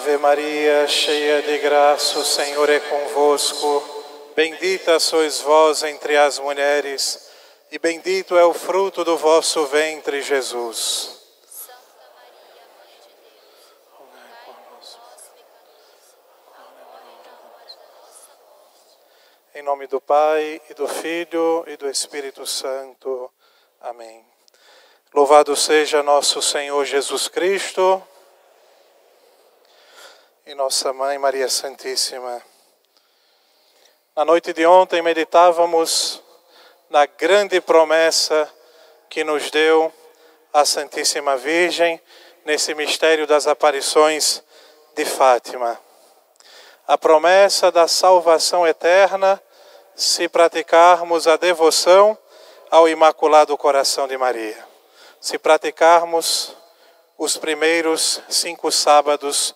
Ave Maria, cheia de graça, o Senhor é convosco. Bendita sois vós entre as mulheres, e bendito é o fruto do vosso ventre, Jesus. Santa Maria, Mãe de Deus, rogai por nós, pecadores, agora e na hora da nossa morte. Em nome do Pai, e do Filho, e do Espírito Santo. Amém. Louvado seja nosso Senhor Jesus Cristo e nossa Mãe Maria Santíssima. Na noite de ontem meditávamos na grande promessa que nos deu a Santíssima Virgem nesse mistério das aparições de Fátima. A promessa da salvação eterna se praticarmos a devoção ao Imaculado Coração de Maria. Se praticarmos os primeiros 5 sábados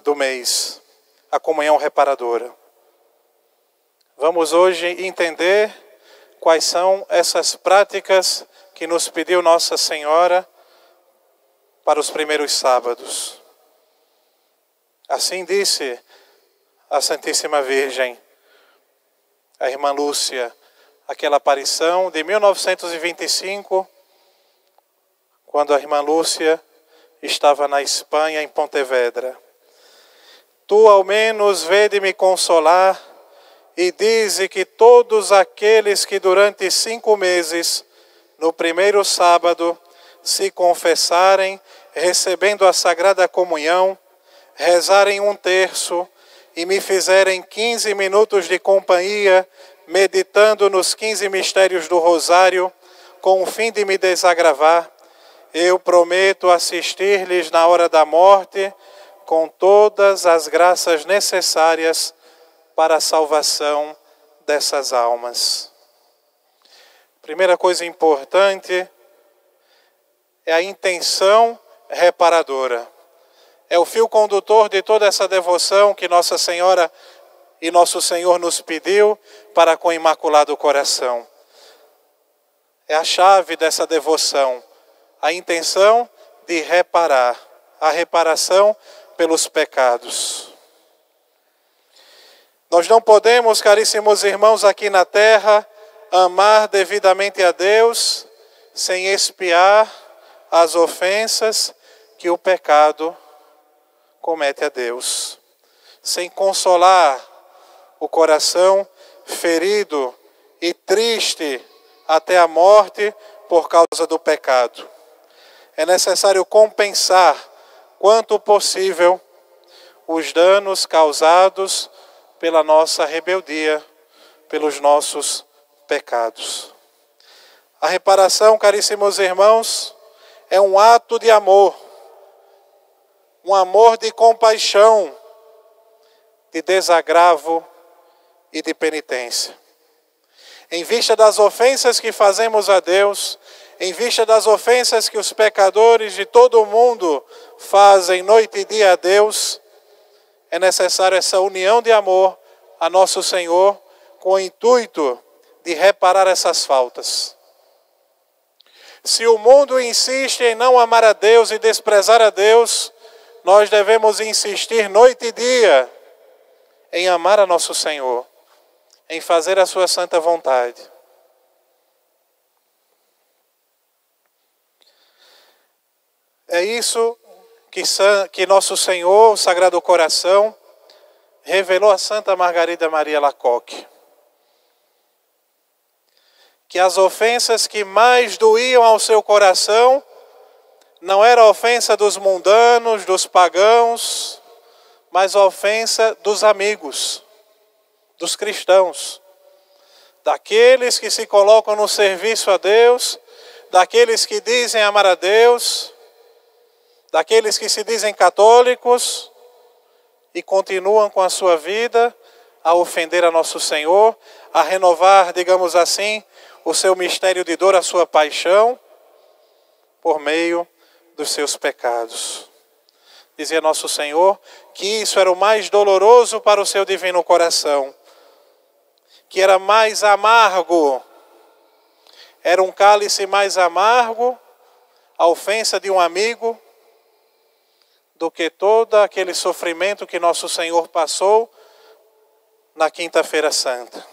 do mês, a comunhão reparadora. Vamos hoje entender quais são essas práticas que nos pediu Nossa Senhora para os primeiros sábados. Assim disse a Santíssima Virgem, a irmã Lúcia, aquela aparição de 1925, quando a irmã Lúcia estava na Espanha, em Pontevedra. Tu ao menos vede-me consolar e dize que todos aqueles que durante 5 meses, no primeiro sábado, se confessarem, recebendo a Sagrada Comunhão, rezarem 1/3 e me fizerem 15 minutos de companhia, meditando nos 15 mistérios do Rosário, com o fim de me desagravar, eu prometo assistir-lhes na hora da morte, com todas as graças necessárias para a salvação dessas almas. Primeira coisa importante é a intenção reparadora. É o fio condutor de toda essa devoção que Nossa Senhora e Nosso Senhor nos pediu para com o Imaculado Coração. É a chave dessa devoção, a intenção de reparar, a reparação pelos pecados. Nós não podemos, caríssimos irmãos, aqui na terra, amar devidamente a Deus sem expiar as ofensas que o pecado comete a Deus, sem consolar o coração ferido e triste até a morte por causa do pecado. É necessário compensar quanto possível os danos causados pela nossa rebeldia, pelos nossos pecados. A reparação, caríssimos irmãos, é um ato de amor, um amor de compaixão, de desagravo e de penitência. Em vista das ofensas que fazemos a Deus, em vista das ofensas que os pecadores de todo o mundo fazem noite e dia a Deus, é necessário essa união de amor a nosso Senhor com o intuito de reparar essas faltas. Se o mundo insiste em não amar a Deus e desprezar a Deus, nós devemos insistir noite e dia em amar a nosso Senhor, em fazer a sua santa vontade. É isso que nosso Senhor, o Sagrado Coração, revelou a Santa Margarida Maria Lacoque. Que as ofensas que mais doíam ao seu coração não era a ofensa dos mundanos, dos pagãos, mas a ofensa dos amigos, dos cristãos, daqueles que se colocam no serviço a Deus, daqueles que dizem amar a Deus, daqueles que se dizem católicos e continuam com a sua vida a ofender a nosso Senhor, a renovar, digamos assim, o seu mistério de dor, a sua paixão, por meio dos seus pecados. Dizia nosso Senhor que isso era o mais doloroso para o seu divino coração, que era mais amargo, era um cálice mais amargo, a ofensa de um amigo, do que todo aquele sofrimento que nosso Senhor passou na Quinta-feira Santa.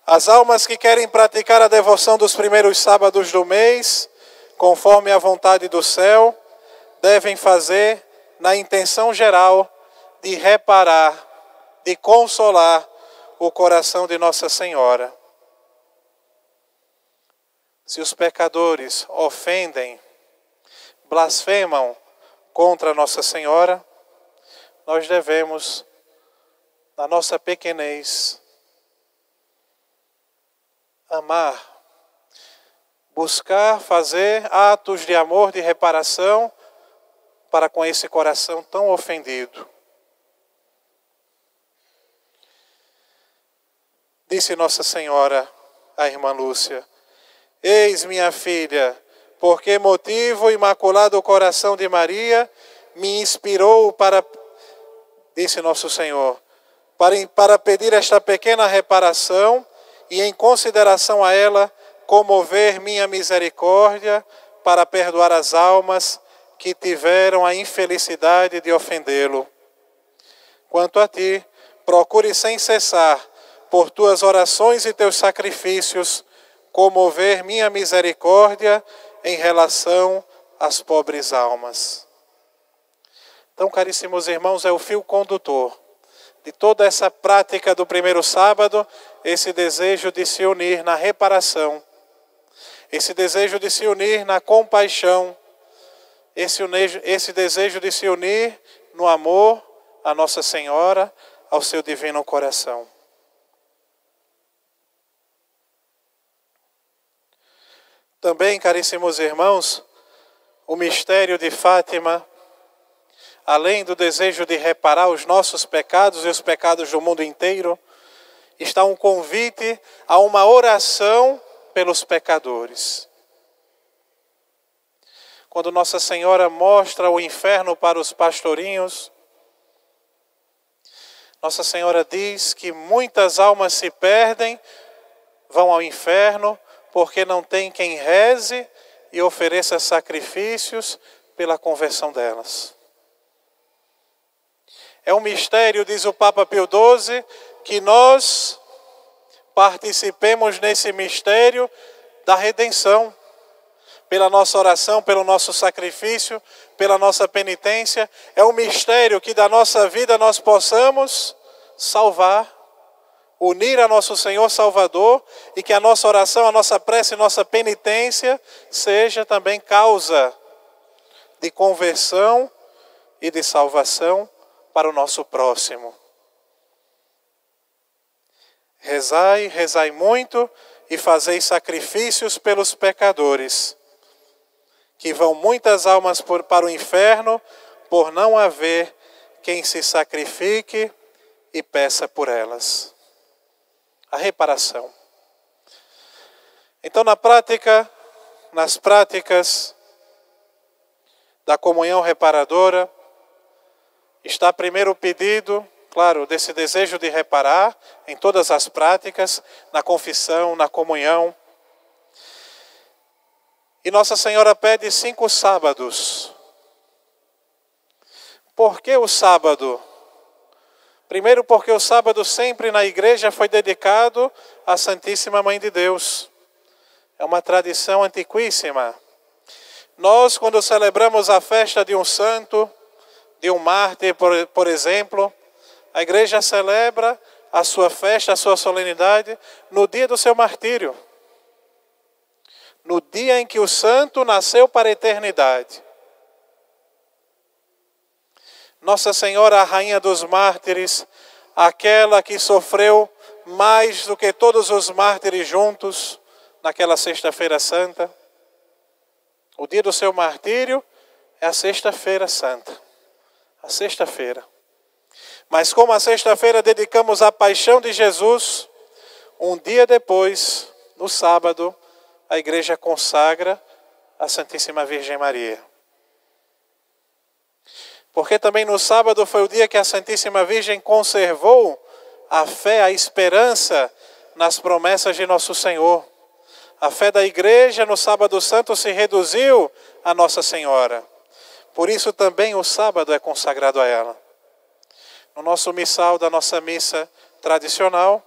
As almas que querem praticar a devoção dos primeiros sábados do mês, conforme a vontade do céu, devem fazer na intenção geral de reparar, de consolar o coração de Nossa Senhora. Se os pecadores ofendem, blasfemam contra Nossa Senhora, nós devemos, na nossa pequenez, amar, buscar fazer atos de amor, de reparação para com esse coração tão ofendido. Disse Nossa Senhora à irmã Lúcia: eis, minha filha, por que motivo o Imaculado Coração de me inspirou para, disse Nosso Senhor, para pedir esta pequena reparação e em consideração a ela comover minha misericórdia para perdoar as almas que tiveram a infelicidade de ofendê-lo. Quanto a ti, procure sem cessar, por tuas orações e teus sacrifícios, comover minha misericórdia em relação às pobres almas. Então, caríssimos irmãos, é o fio condutor de toda essa prática do primeiro sábado, esse desejo de se unir na reparação, esse desejo de se unir na compaixão, esse desejo de se unir no amor a Nossa Senhora, ao seu divino coração. Também, caríssimos irmãos, o mistério de Fátima, além do desejo de reparar os nossos pecados e os pecados do mundo inteiro, está um convite a uma oração pelos pecadores. Quando Nossa Senhora mostra o inferno para os pastorinhos, Nossa Senhora diz que muitas almas se perdem, vão ao inferno, porque não tem quem reze e ofereça sacrifícios pela conversão delas. É um mistério, diz o Papa Pio XII, que nós participemos nesse mistério da redenção, pela nossa oração, pelo nosso sacrifício, pela nossa penitência. É um mistério que da nossa vida nós possamos salvar, unir a nosso Senhor Salvador, e que a nossa oração, a nossa prece, a nossa penitência seja também causa de conversão e de salvação para o nosso próximo. Rezai, rezai muito e fazei sacrifícios pelos pecadores, que vão muitas almas para o inferno por não haver quem se sacrifique e peça por elas. A reparação. Então, nas práticas da comunhão reparadora, está primeiro o pedido, claro, desse desejo de reparar em todas as práticas, na confissão, na comunhão. E Nossa Senhora pede 5 sábados. Por que o sábado? Primeiro, porque o sábado sempre na igreja foi dedicado à Santíssima Mãe de Deus. É uma tradição antiquíssima. Nós, quando celebramos a festa de um santo, de um mártir, por exemplo, a igreja celebra a sua festa, a sua solenidade, no dia do seu martírio. No dia em que o santo nasceu para a eternidade. Nossa Senhora, a Rainha dos Mártires, aquela que sofreu mais do que todos os mártires juntos, naquela Sexta-feira Santa. O dia do seu martírio é a Sexta-feira Santa. A sexta-feira. Mas como a sexta-feira dedicamos à paixão de Jesus, um dia depois, no sábado, a igreja consagra a Santíssima Virgem Maria. Porque também no sábado foi o dia que a Santíssima Virgem conservou a fé, a esperança nas promessas de nosso Senhor. A fé da igreja no sábado santo se reduziu a Nossa Senhora. Por isso também o sábado é consagrado a ela. No nosso missal da nossa missa tradicional,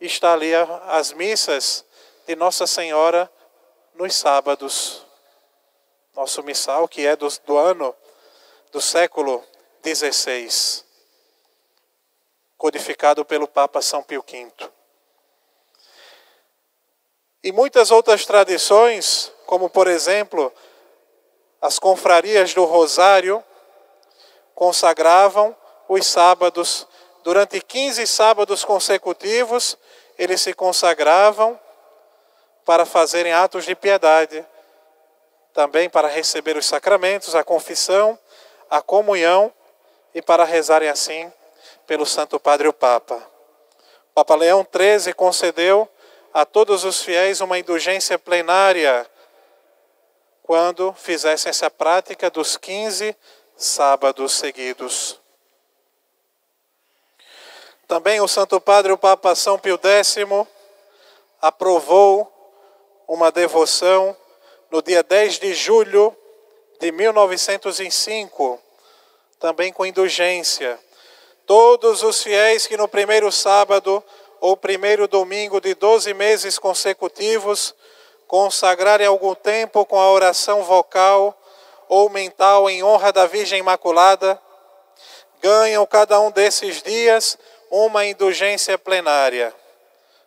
está ali as missas de Nossa Senhora nos sábados. Nosso missal, que é do ano do século XVI, codificado pelo Papa São Pio V. E muitas outras tradições, como por exemplo, as confrarias do Rosário, consagravam os sábados. Durante 15 sábados consecutivos, eles se consagravam para fazerem atos de piedade, também para receber os sacramentos, a confissão, a comunhão e para rezarem assim pelo Santo Padre o Papa. O Papa Leão XIII concedeu a todos os fiéis uma indulgência plenária quando fizessem essa prática dos 15 sábados seguidos. Também o Santo Padre o Papa São Pio X aprovou uma devoção no dia 10 de julho de 1905, também com indulgência. Todos os fiéis que no primeiro sábado ou primeiro domingo de 12 meses consecutivos consagrarem algum tempo com a oração vocal ou mental em honra da Virgem Imaculada, ganham cada um desses dias uma indulgência plenária.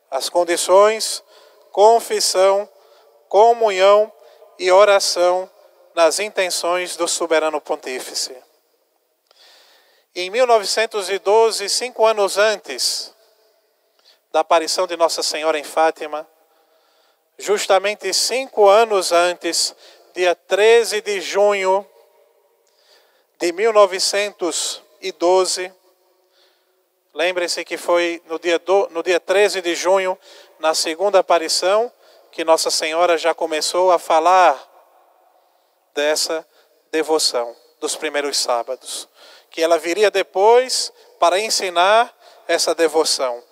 As condições: confissão, comunhão e oração nas intenções do soberano pontífice. Em 1912, 5 anos antes da aparição de Nossa Senhora em Fátima, justamente 5 anos antes, dia 13 de junho de 1912, lembrem-se que foi no dia 13 de junho, na segunda aparição, que Nossa Senhora já começou a falar dessa devoção dos primeiros sábados, que ela viria depois para ensinar essa devoção.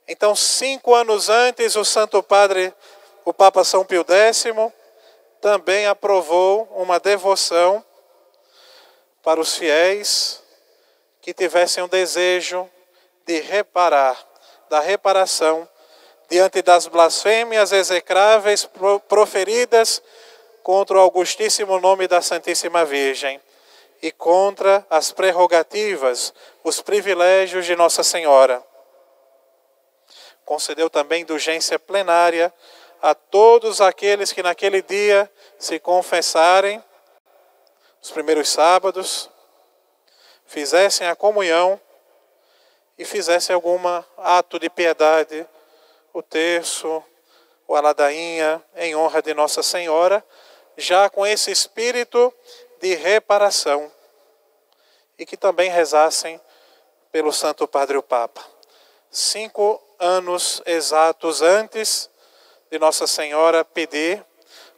Então, 5 anos antes, o Santo Padre, o Papa São Pio X, também aprovou uma devoção para os fiéis que tivessem um desejo de da reparação diante das blasfêmias execráveis proferidas contra o augustíssimo nome da Santíssima Virgem e contra as prerrogativas, os privilégios de Nossa Senhora. Concedeu também indulgência plenária a todos aqueles que naquele dia se confessarem, os primeiros sábados, fizessem a comunhão e fizessem algum ato de piedade, o terço, ou a ladainha, em honra de Nossa Senhora, já com esse espírito de reparação, e que também rezassem pelo Santo Padre o Papa. 5 anos exatos antes de Nossa Senhora pedir,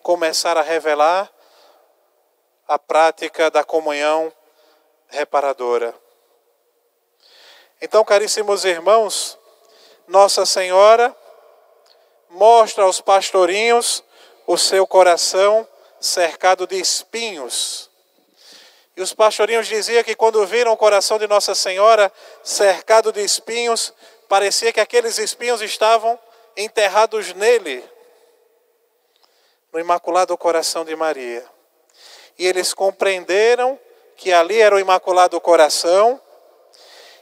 começar a revelar a prática da comunhão reparadora. Então, caríssimos irmãos, Nossa Senhora mostra aos pastorinhos o seu coração cercado de espinhos. E os pastorinhos diziam que quando viram o coração de Nossa Senhora cercado de espinhos, parecia que aqueles espinhos estavam enterrados nele, no Imaculado Coração de Maria. E eles compreenderam que ali era o Imaculado Coração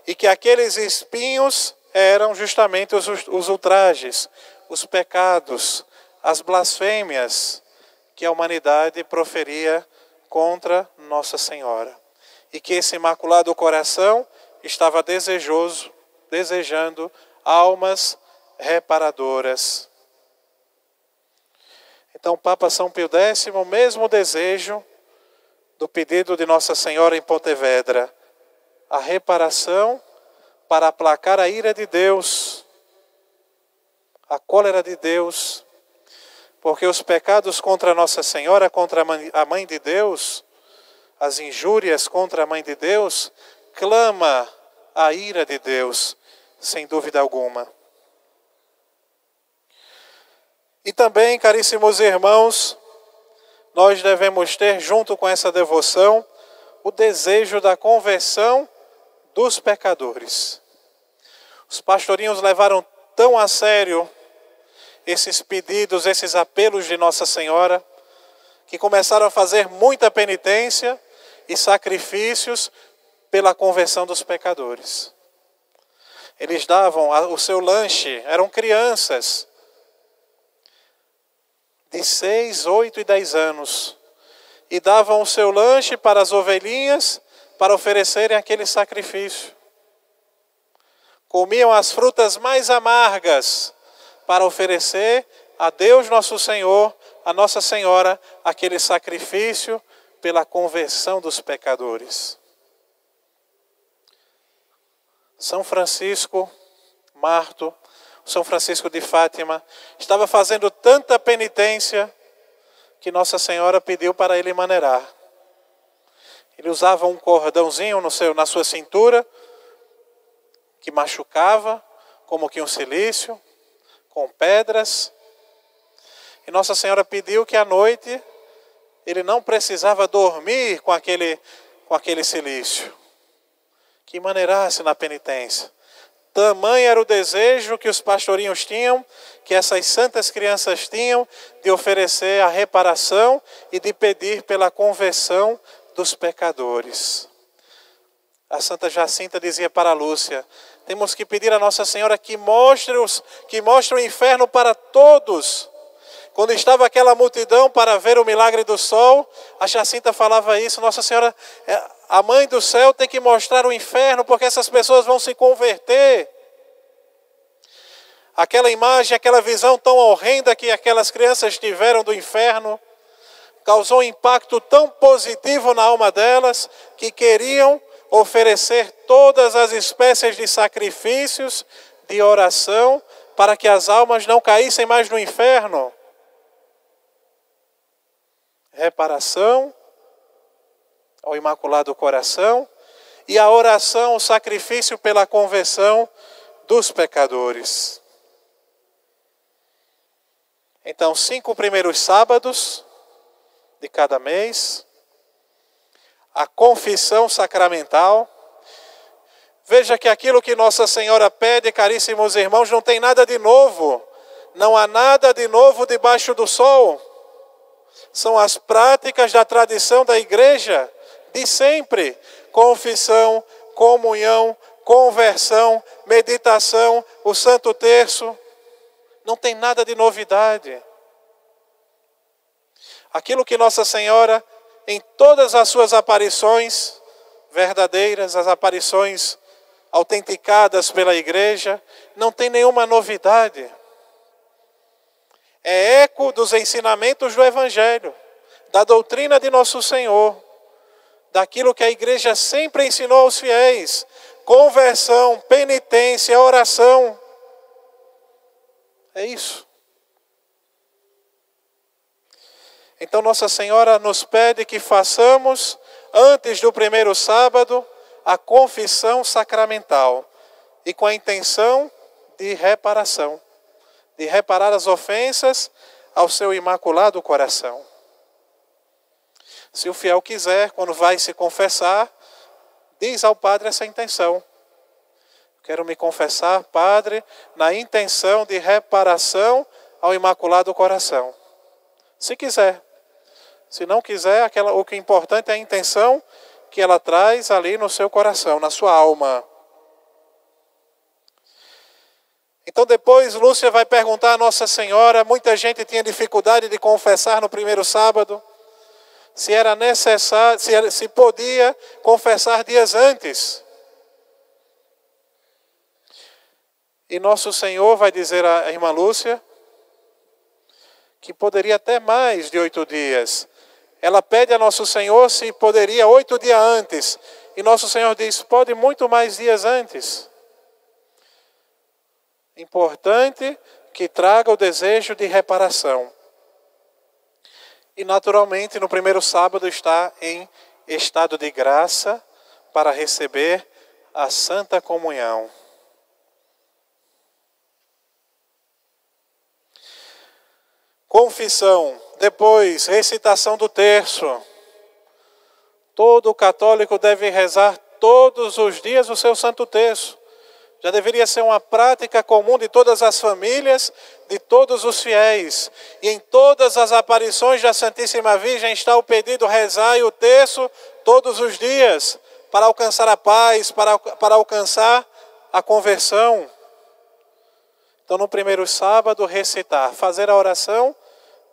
e que aqueles espinhos eram justamente os ultrajes, os pecados, as blasfêmias que a humanidade proferia contra Nossa Senhora. E que esse Imaculado Coração estava desejando almas reparadoras. Então, o Papa São Pio X, o mesmo desejo do pedido de Nossa Senhora em Pontevedra, a reparação para aplacar a ira de Deus, a cólera de Deus, porque os pecados contra Nossa Senhora, contra a Mãe de Deus, as injúrias contra a Mãe de Deus, clama a ira de Deus, sem dúvida alguma. E também, caríssimos irmãos, nós devemos ter, junto com essa devoção, o desejo da conversão dos pecadores. Os pastorinhos levaram tão a sério esses pedidos, esses apelos de Nossa Senhora, que começaram a fazer muita penitência e sacrifícios pela conversão dos pecadores. Eles davam o seu lanche, eram crianças de 6, 8 e 10 anos, e davam o seu lanche para as ovelhinhas para oferecerem aquele sacrifício. Comiam as frutas mais amargas para oferecer a Deus Nosso Senhor, a Nossa Senhora, aquele sacrifício pela conversão dos pecadores. São Francisco Marto, São Francisco de Fátima, estava fazendo tanta penitência que Nossa Senhora pediu para ele maneirar. Ele usava um cordãozinho na sua cintura, que machucava, como que um cilício, com pedras. E Nossa Senhora pediu que à noite ele não precisava dormir com aquele cilício, que maneirasse na penitência. Tamanho era o desejo que os pastorinhos tinham, que essas santas crianças tinham, de oferecer a reparação e de pedir pela conversão dos pecadores. A Santa Jacinta dizia para Lúcia: temos que pedir a Nossa Senhora que mostre o inferno para todos. Quando estava aquela multidão para ver o milagre do sol, a Jacinta falava isso: Nossa Senhora, a Mãe do Céu tem que mostrar o inferno, porque essas pessoas vão se converter. Aquela imagem, aquela visão tão horrenda que aquelas crianças tiveram do inferno, causou um impacto tão positivo na alma delas, que queriam oferecer todas as espécies de sacrifícios, de oração, para que as almas não caíssem mais no inferno. Reparação ao Imaculado Coração e a oração, o sacrifício pela conversão dos pecadores. Então, 5 primeiros sábados de cada mês, a confissão sacramental. Veja que aquilo que Nossa Senhora pede, caríssimos irmãos, não tem nada de novo. Não há nada de novo debaixo do sol. São as práticas da tradição da igreja de sempre. Confissão, comunhão, conversão, meditação, o Santo Terço. Não tem nada de novidade. Aquilo que Nossa Senhora, em todas as suas aparições verdadeiras, as aparições autenticadas pela igreja, não tem nenhuma novidade. É eco dos ensinamentos do Evangelho, da doutrina de Nosso Senhor, daquilo que a igreja sempre ensinou aos fiéis: conversão, penitência, oração. É isso. Então Nossa Senhora nos pede que façamos, antes do primeiro sábado, a confissão sacramental, e com a intenção de reparação, de reparar as ofensas ao seu Imaculado Coração. Se o fiel quiser, quando vai se confessar, diz ao padre essa intenção: quero me confessar, Padre, na intenção de reparação ao Imaculado Coração. Se quiser. Se não quiser, o que é importante é a intenção que ela traz ali no seu coração, na sua alma. Então depois Lúcia vai perguntar a Nossa Senhora, muita gente tinha dificuldade de confessar no primeiro sábado, se era necessário, se podia confessar dias antes. E Nosso Senhor vai dizer à irmã Lúcia que poderia até mais de 8 dias. Ela pede a Nosso Senhor se poderia 8 dias antes. E Nosso Senhor diz: pode muito mais dias antes. Importante que traga o desejo de reparação. E naturalmente no primeiro sábado está em estado de graça para receber a Santa confissão, depois recitação do terço. Todo católico deve rezar todos os dias o seu Santo Terço. Já deveria ser uma prática comum de todas as famílias, de todos os fiéis. E em todas as aparições da Santíssima Virgem está o pedido: rezai o terço todos os dias, para alcançar a paz, para alcançar a conversão. Então, no primeiro sábado, recitar, fazer a oração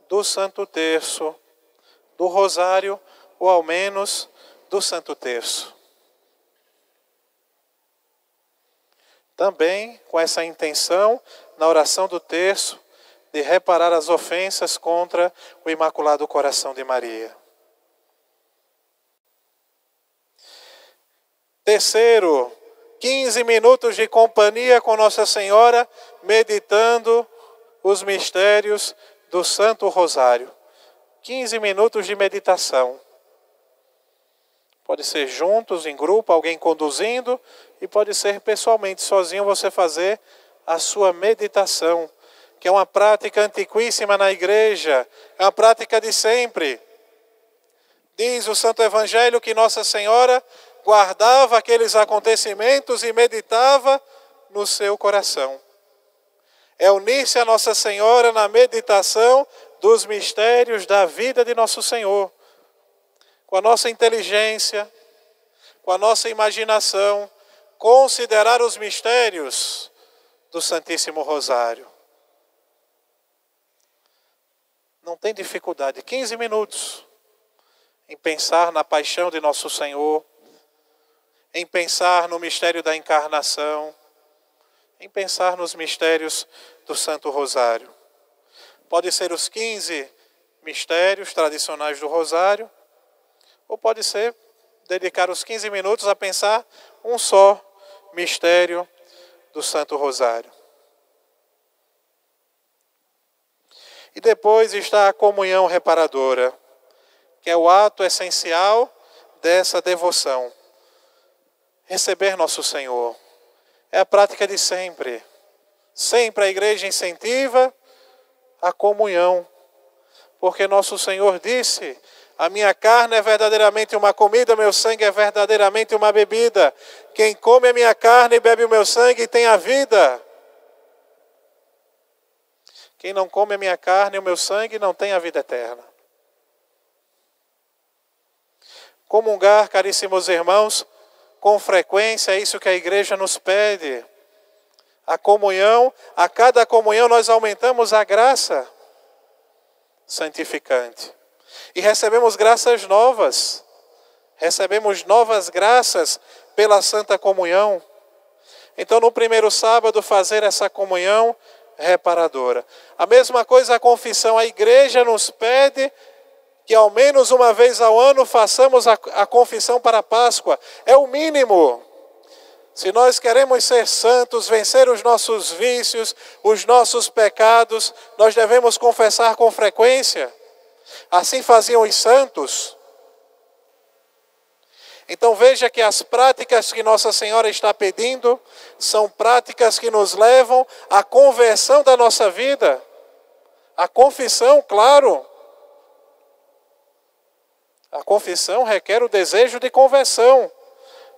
do Santo Terço, do Rosário, ou ao menos do Santo Terço. Também com essa intenção, na oração do terço, de reparar as ofensas contra o Imaculado Coração de Maria. Terceiro, 15 minutos de companhia com Nossa Senhora, meditando os mistérios do Santo Rosário. 15 minutos de meditação. Pode ser juntos, em grupo, alguém conduzindo, e pode ser pessoalmente, sozinho, você fazer a sua meditação, que é uma prática antiquíssima na igreja, é uma prática de sempre. Diz o Santo Evangelho que Nossa Senhora guardava aqueles acontecimentos e meditava no seu coração. É unir-se a Nossa Senhora na meditação dos mistérios da vida de Nosso Senhor, com a nossa inteligência, com a nossa imaginação, considerar os mistérios do Santíssimo Rosário. Não tem dificuldade, 15 minutos em pensar na paixão de Nosso Senhor, em pensar no mistério da encarnação, em pensar nos mistérios do Santo Rosário. Pode ser os 15 mistérios tradicionais do Rosário, ou pode ser dedicar os 15 minutos a pensar um só mistério do Santo Rosário. E depois está a comunhão reparadora, que é o ato essencial dessa devoção. Receber Nosso Senhor. É a prática de sempre. Sempre a igreja incentiva a comunhão. Porque Nosso Senhor disse: a minha carne é verdadeiramente uma comida, meu sangue é verdadeiramente uma bebida. Quem come a minha carne e bebe o meu sangue tem a vida. Quem não come a minha carne e o meu sangue não tem a vida eterna. Comungar, caríssimos irmãos, com frequência é isso que a igreja nos pede. A comunhão, a cada comunhão nós aumentamos a graça santificante. E recebemos graças novas. Recebemos novas graças pela Santa Comunhão. Então, no primeiro sábado, fazer essa comunhão reparadora. A mesma coisa a confissão. A igreja nos pede que ao menos uma vez ao ano façamos a confissão para a Páscoa. É o mínimo. Se nós queremos ser santos, vencer os nossos vícios, os nossos pecados, nós devemos confessar com frequência. Assim faziam os santos. Então veja que as práticas que Nossa Senhora está pedindo são práticas que nos levam à conversão da nossa vida. A confissão, claro. A confissão requer o desejo de conversão,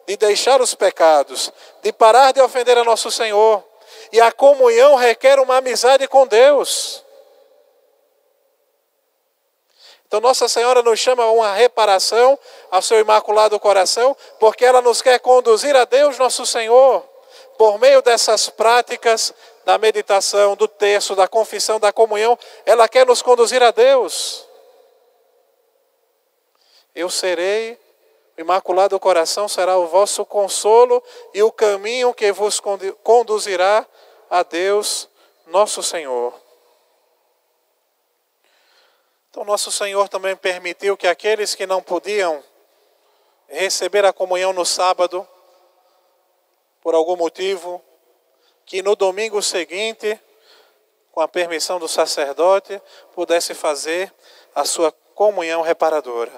de deixar os pecados, de parar de ofender a Nosso Senhor. E a comunhão requer uma amizade com Deus. Então Nossa Senhora nos chama a uma reparação ao seu Imaculado Coração, porque ela nos quer conduzir a Deus Nosso Senhor, por meio dessas práticas da meditação, do terço, da confissão, da comunhão. Ela quer nos conduzir a Deus. Eu serei, o Imaculado Coração será o vosso consolo e o caminho que vos conduzirá a Deus Nosso Senhor. Então, Nosso Senhor também permitiu que aqueles que não podiam receber a comunhão no sábado, por algum motivo, que no domingo seguinte, com a permissão do sacerdote, pudesse fazer a sua comunhão reparadora.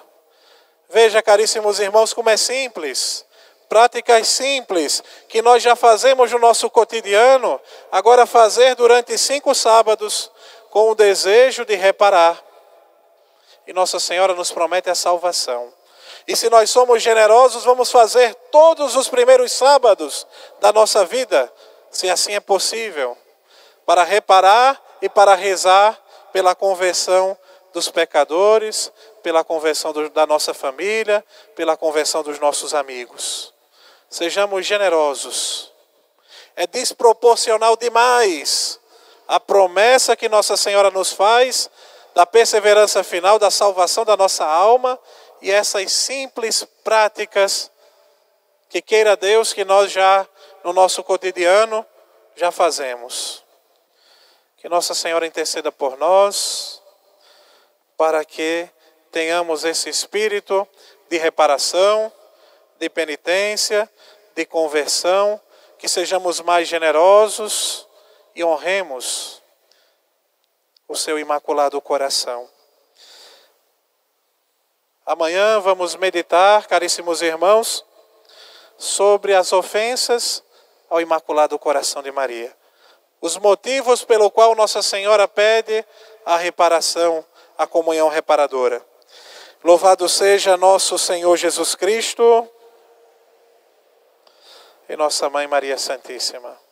Veja, caríssimos irmãos, como é simples. Práticas simples, que nós já fazemos no nosso cotidiano, agora fazer durante 5 sábados, com o desejo de reparar. E Nossa Senhora nos promete a salvação. E se nós somos generosos, vamos fazer todos os primeiros sábados da nossa vida, se assim é possível, para reparar e para rezar pela conversão dos pecadores, pela conversão da nossa família, pela conversão dos nossos amigos. Sejamos generosos. É desproporcional demais a promessa que Nossa Senhora nos faz da perseverança final, da salvação da nossa alma e essas simples práticas que queira Deus que nós já, no nosso cotidiano, já fazemos. Que Nossa Senhora interceda por nós, para que tenhamos esse espírito de reparação, de penitência, de conversão, que sejamos mais generosos e honremos o seu imaculado coração. Amanhã vamos meditar, caríssimos irmãos, sobre as ofensas ao Imaculado Coração de Maria. Os motivos pelo qual Nossa Senhora pede a reparação, a comunhão reparadora. Louvado seja nosso Senhor Jesus Cristo e nossa Mãe Maria Santíssima.